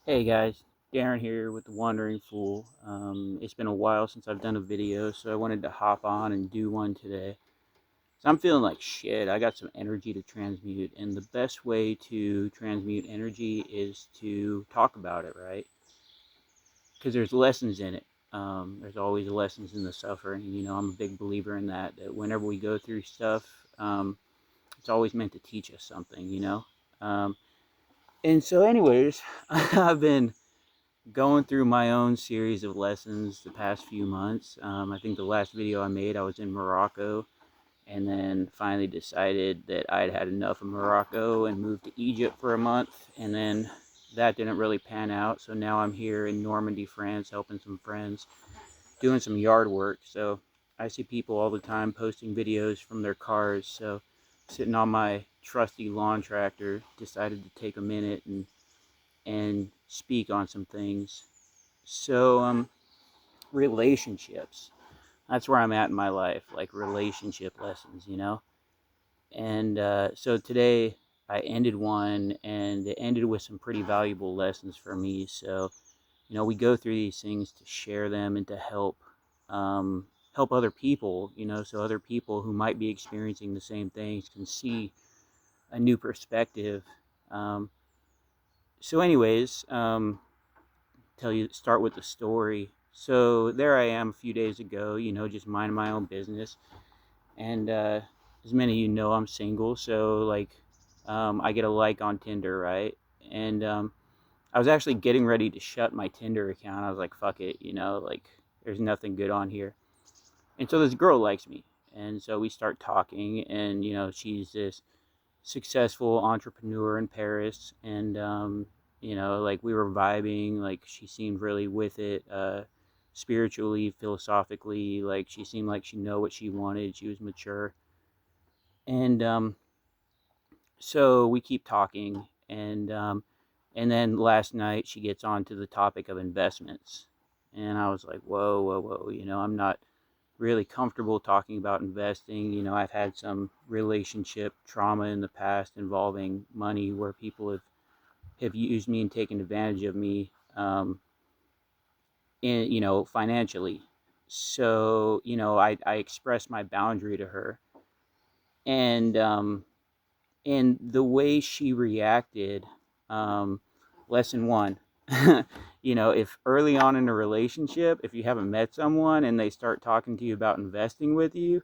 Hey guys, Darren here with the Wandering Fool. It's been a while since I've done a video, so I wanted to hop on and do one today. So I'm feeling like shit. I got some energy to transmute, and the best way to transmute energy is to talk about it, right? Because there's lessons in it. There's always lessons in the suffering. I'm a big believer in that. That whenever we go through stuff, it's always meant to teach us something. Um, and so, anyways, I've been going through my own series of lessons the past few months. I think the last video I made, I was in Morocco, and then finally decided that I'd had enough of Morocco and moved to Egypt for a month, and then that didn't really pan out. So now I'm here in Normandy, France, helping some friends, doing some yard work. So I see people all the time posting videos from their cars. So sitting on my trusty lawn tractor, decided to take a minute and speak on some things. So, relationships. That's where I'm at in my life, like relationship lessons. And so today I ended one, and it ended with some pretty valuable lessons for me. So, we go through these things to share them and to help other people. So other people who might be experiencing the same things can see a new perspective. Um, so, anyways, start with the story. So there I am a few days ago, just minding my own business. And as many of you know, I'm single. So, like, I get a like on Tinder, right? And I was actually getting ready to shut my Tinder account. I was like, fuck it, like, there's nothing good on here. And so this girl likes me. And so we start talking, and, she's this successful entrepreneur in Paris, and like we were vibing. Like she seemed really with it, spiritually, philosophically. Like she seemed like she knew what she wanted. She was mature, and so we keep talking, and then last night she gets on to the topic of investments, and I was like, whoa, whoa, whoa. I'm not really comfortable talking about investing. I've had some relationship trauma in the past involving money where people have used me and taken advantage of me, financially. So, I expressed my boundary to her, and the way she reacted, um, lesson one. If early on in a relationship, if you haven't met someone and they start talking to you about investing with you,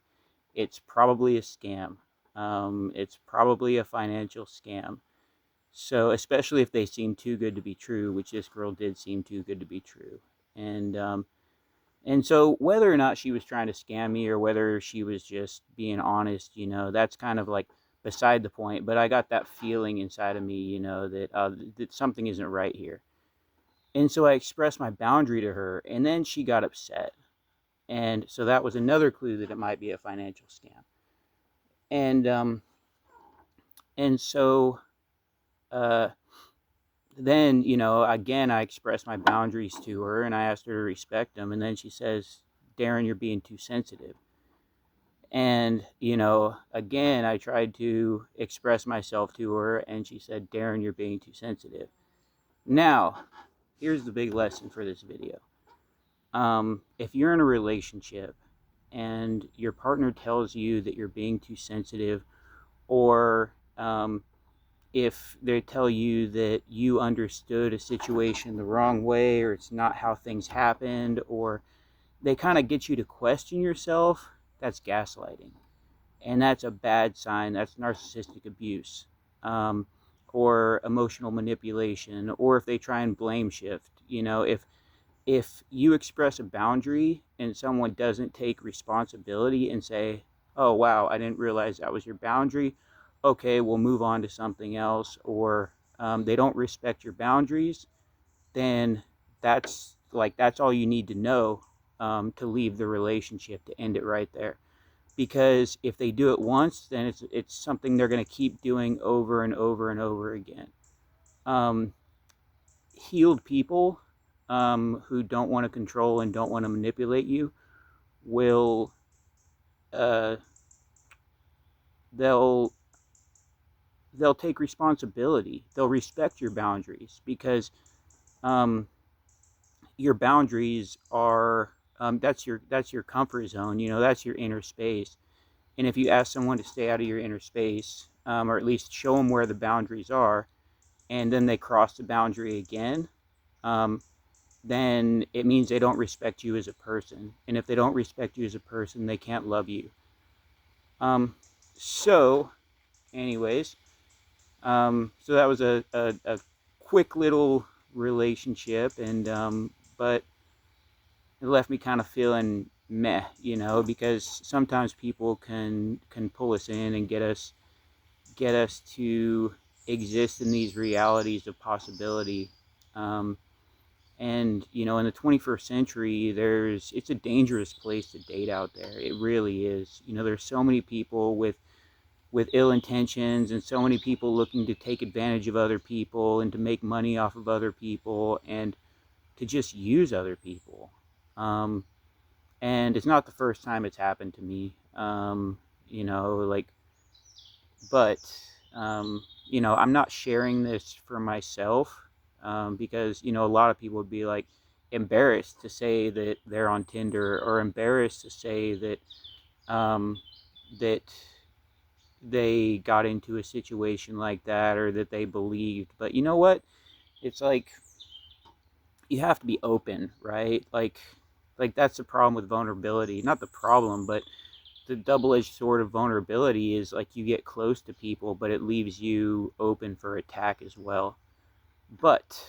it's probably a scam. It's probably a financial scam. So, especially if they seem too good to be true, which this girl did seem too good to be true. And so whether or not she was trying to scam me or whether she was just being honest, that's kind of like beside the point. But I got that feeling inside of me, that something isn't right here. And so I expressed my boundary to her, and then she got upset. And so that was another clue that it might be a financial scam. And so uh, then, again, I expressed my boundaries to her, and I asked her to respect them. And then she says, Darren, you're being too sensitive. And, again, I tried to express myself to her, and she said, Darren, you're being too sensitive. Now, here's the big lesson for this video. If you're in a relationship and your partner tells you that you're being too sensitive, or if they tell you that you understood a situation the wrong way, or it's not how things happened, or they kind of get you to question yourself, that's gaslighting. And that's a bad sign. That's narcissistic abuse, um, or emotional manipulation, or if they try and blame shift. If you express a boundary and someone doesn't take responsibility and say, oh, wow, I didn't realize that was your boundary. Okay, we'll move on to something else. Or they don't respect your boundaries, then that's all you need to know, to leave the relationship, to end it right there. Because if they do it once, then it's something they're going to keep doing over and over and over again. Um, Healed people, who don't want to control and don't want to manipulate you will uh, they'll they'll take responsibility. They'll respect your boundaries because um, your boundaries are, that's your comfort zone. You know, that's your inner space. And if you ask someone to stay out of your inner space, or at least show them where the boundaries are, and then they cross the boundary again, um, then it means they don't respect you as a person. And if they don't respect you as a person, they can't love you. Um, so, anyways, so that was a quick little relationship, and but it left me kind of feeling meh, you know, because sometimes people can pull us in and get us to exist in these realities of possibility. Um, and you know, in the 21st century, it's a dangerous place to date out there. It really is. You know, there's so many people with ill intentions, and so many people looking to take advantage of other people and to make money off of other people and to just use other people. Um, and it's not the first time it's happened to me. You know, like, but you know, I'm not sharing this for myself, because you know, a lot of people would be like embarrassed to say that they're on Tinder, or embarrassed to say um, that they got into a situation like that, or that they believed. But you know what? It's like you have to be open, right? Like that's the problem with vulnerability. Not the problem, but the double-edged sword of vulnerability is like you get close to people, but it leaves you open for attack as well. But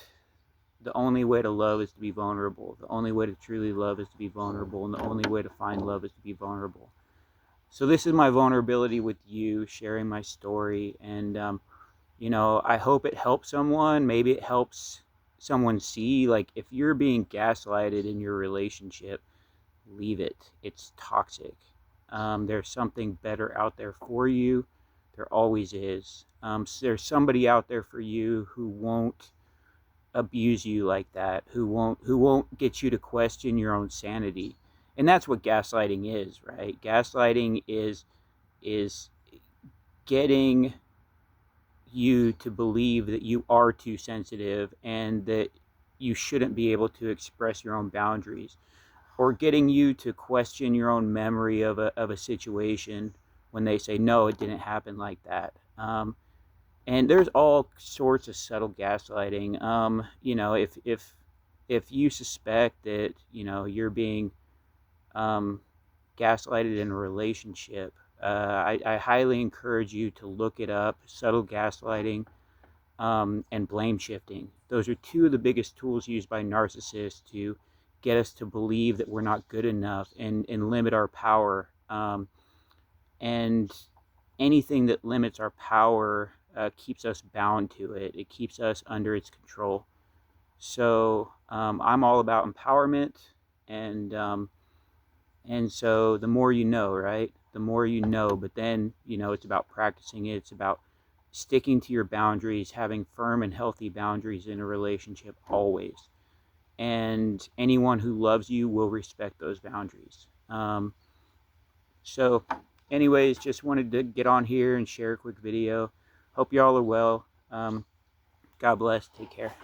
the only way to love is to be vulnerable. The only way to truly love is to be vulnerable, and the only way to find love is to be vulnerable. So this is my vulnerability with you, sharing my story, and you know, I hope it helps someone. Maybe it helps someone see, like, if you're being gaslighted in your relationship, leave it. It's toxic. There's something better out there for you. There always is. So there's somebody out there for you who won't abuse you like that, who won't get you to question your own sanity. And that's what gaslighting is, right? Gaslighting is getting you to believe that you are too sensitive and that you shouldn't be able to express your own boundaries, or getting you to question your own memory of a situation when they say, no, it didn't happen like that. And there's all sorts of subtle gaslighting. You know, if you suspect that, you know, you're being um, gaslighted in a relationship, I highly encourage you to look it up. Subtle gaslighting, and blame shifting. Those are two of the biggest tools used by narcissists to get us to believe that we're not good enough, and limit our power. And anything that limits our power keeps us bound to it. It keeps us under its control. So I'm all about empowerment, and and so the more you know, right? The more you know, but then, you know, it's about practicing it. It's about sticking to your boundaries, having firm and healthy boundaries in a relationship always. And anyone who loves you will respect those boundaries. So, anyways, just wanted to get on here and share a quick video. Hope y'all are well. God bless. Take care.